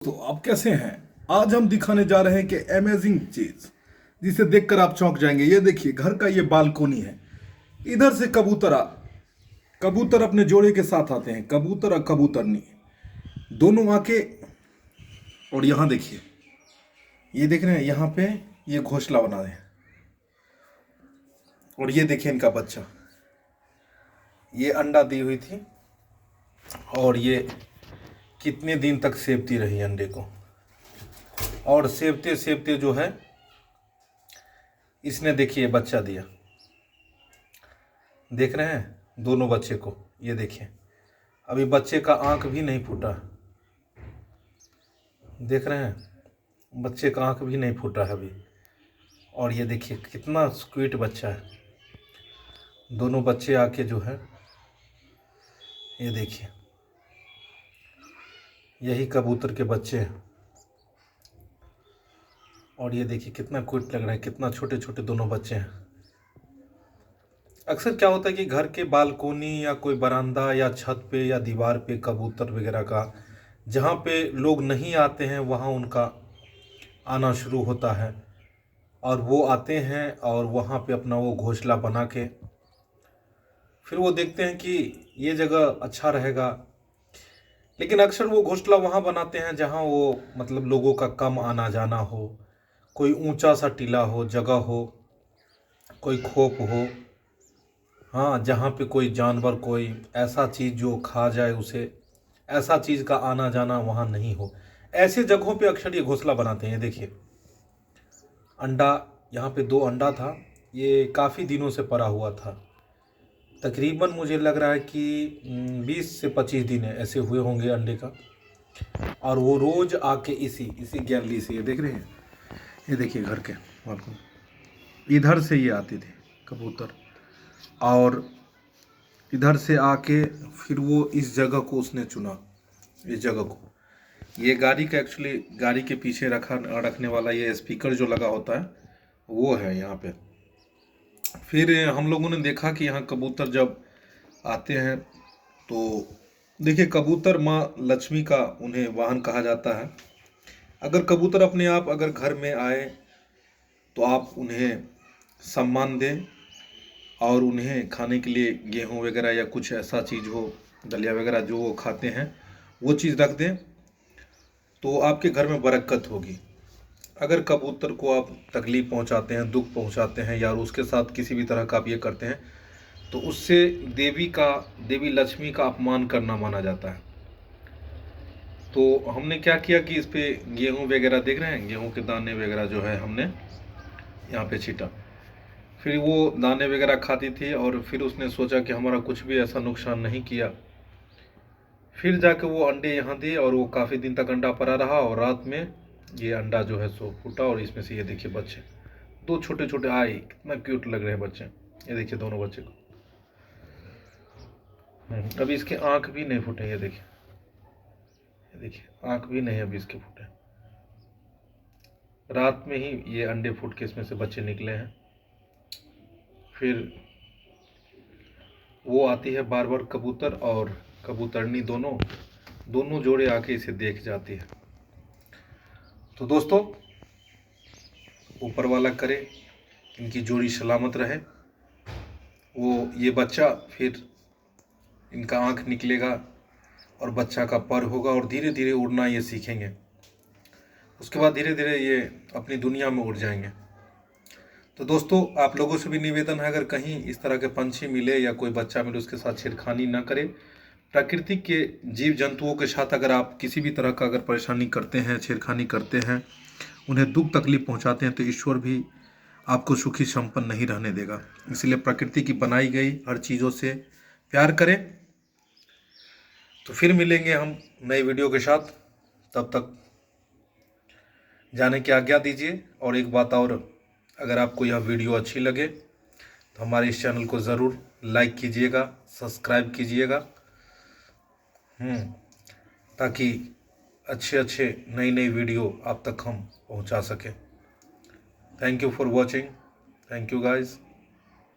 तो आप कैसे हैं। आज हम दिखाने जा रहे हैं कि अमेजिंग चीज जिसे देखकर आप चौंक जाएंगे। ये देखिए, घर का ये बालकोनी है। इधर से कबूतर अपने जोड़े के साथ आते हैं, कबूतर और कबूतरनी दोनों आके। और यहाँ देखिए, ये देख रहे हैं, यहाँ पे ये घोंसला बना रहे हैं। और ये देखिए इनका बच्चा, ये अंडा दी हुई थी और ये कितने दिन तक सेवती रही अंडे को। और सेवते सेवते जो है, इसने देखिए बच्चा दिया। देख रहे हैं दोनों बच्चे को, ये देखिए अभी बच्चे का आंख भी नहीं फूटा। देख रहे हैं बच्चे का आंख भी नहीं फूटा है अभी। और ये देखिए कितना स्वीट बच्चा है। दोनों बच्चे आके जो है, ये देखिए यही कबूतर के बच्चे हैं। और ये देखिए कितना क्यूट लग रहा है, कितना छोटे छोटे दोनों बच्चे हैं। अक्सर क्या होता है कि घर के बालकोनी या कोई बरामदा या छत पे या दीवार पे कबूतर वगैरह का, जहाँ पे लोग नहीं आते हैं वहाँ उनका आना शुरू होता है। और वो आते हैं और वहाँ पे अपना वो घोंसला बना के फिर वो देखते हैं कि ये जगह अच्छा रहेगा। लेकिन अक्सर वो घोंसला वहाँ बनाते हैं जहाँ वो मतलब लोगों का कम आना जाना हो, कोई ऊंचा सा टीला हो, जगह हो, कोई खोप हो, हाँ, जहाँ पे कोई जानवर, कोई ऐसा चीज़ जो खा जाए उसे, ऐसा चीज़ का आना जाना वहाँ नहीं हो। ऐसे जगहों पे अक्सर ये घोंसला बनाते हैं। देखिए अंडा, यहाँ पे 2 अंडा था, ये काफ़ी दिनों से पड़ा हुआ था। तकरीबन मुझे लग रहा है कि 20 से 25 दिन है ऐसे हुए होंगे अंडे का। और वो रोज़ आके इसी गैलरी से, ये देख रहे हैं, ये देखिए घर के बालकनी, इधर से ये आते थे कबूतर। और इधर से आके फिर वो इस जगह को उसने चुना, इस जगह को। ये गाड़ी का एक्चुअली, गाड़ी के पीछे रखने वाला ये स्पीकर जो लगा होता है वो है यहाँ पे। फिर हम लोगों ने देखा कि यहाँ कबूतर जब आते हैं तो देखिए, कबूतर माँ लक्ष्मी का उन्हें वाहन कहा जाता है। अगर कबूतर अपने आप अगर घर में आए तो आप उन्हें सम्मान दें और उन्हें खाने के लिए गेहूँ वगैरह या कुछ ऐसा चीज़ हो, दलिया वगैरह जो वो खाते हैं, वो चीज़ रख दें तो आपके घर में बरकत होगी। अगर कबूतर को आप तकलीफ़ पहुंचाते हैं, दुख पहुंचाते हैं या उसके साथ किसी भी तरह का आप ये करते हैं तो उससे देवी लक्ष्मी का अपमान करना माना जाता है। तो हमने क्या किया कि इस पे गेहूँ वगैरह, देख रहे हैं गेहूँ के दाने वगैरह जो है हमने यहाँ पे छीटा। फिर वो दाने वगैरह खाती थी और फिर उसने सोचा कि हमारा कुछ भी ऐसा नुकसान नहीं किया। फिर जाके वो अंडे यहाँ दिए और वो काफ़ी दिन तक अंडा पड़ा रहा। और रात में ये अंडा जो है सो फूटा और इसमें से ये देखिए बच्चे 2 छोटे छोटे आए, कितना क्यूट लग रहे हैं बच्चे। ये देखिए दोनों बच्चे को। अभी इसके आँख भी नहीं फूटे, ये देखिए आँख भी नहीं अभी इसके फूटे। रात में ही ये अंडे फूट के इसमें से बच्चे निकले हैं। फिर वो आती है बार बार, कबूतर और कबूतरनी दोनों जोड़े आके इसे देख जाती है। तो दोस्तों, ऊपर वाला करे इनकी जोड़ी सलामत रहे। वो ये बच्चा, फिर इनका आँख निकलेगा और बच्चा का पर होगा और धीरे धीरे उड़ना ये सीखेंगे। उसके बाद धीरे धीरे ये अपनी दुनिया में उड़ जाएंगे। तो दोस्तों, आप लोगों से भी निवेदन है, अगर कहीं इस तरह के पंछी मिले या कोई बच्चा मिले उसके साथ छेड़खानी ना करें। प्रकृति के जीव जंतुओं के साथ अगर आप किसी भी तरह का अगर परेशानी करते हैं, छेड़खानी करते हैं, उन्हें दुख तकलीफ पहुंचाते हैं तो ईश्वर भी आपको सुखी संपन्न नहीं रहने देगा। इसलिए प्रकृति की बनाई गई हर चीज़ों से प्यार करें। तो फिर मिलेंगे हम नई वीडियो के साथ, तब तक जाने की आज्ञा दीजिए। और एक बात और, अगर आपको यह वीडियो अच्छी लगे तो हमारे इस चैनल को ज़रूर लाइक कीजिएगा, सब्सक्राइब कीजिएगा, ताकि अच्छे नई वीडियो आप तक हम पहुंचा सकें। Thank you for watching. Thank you guys.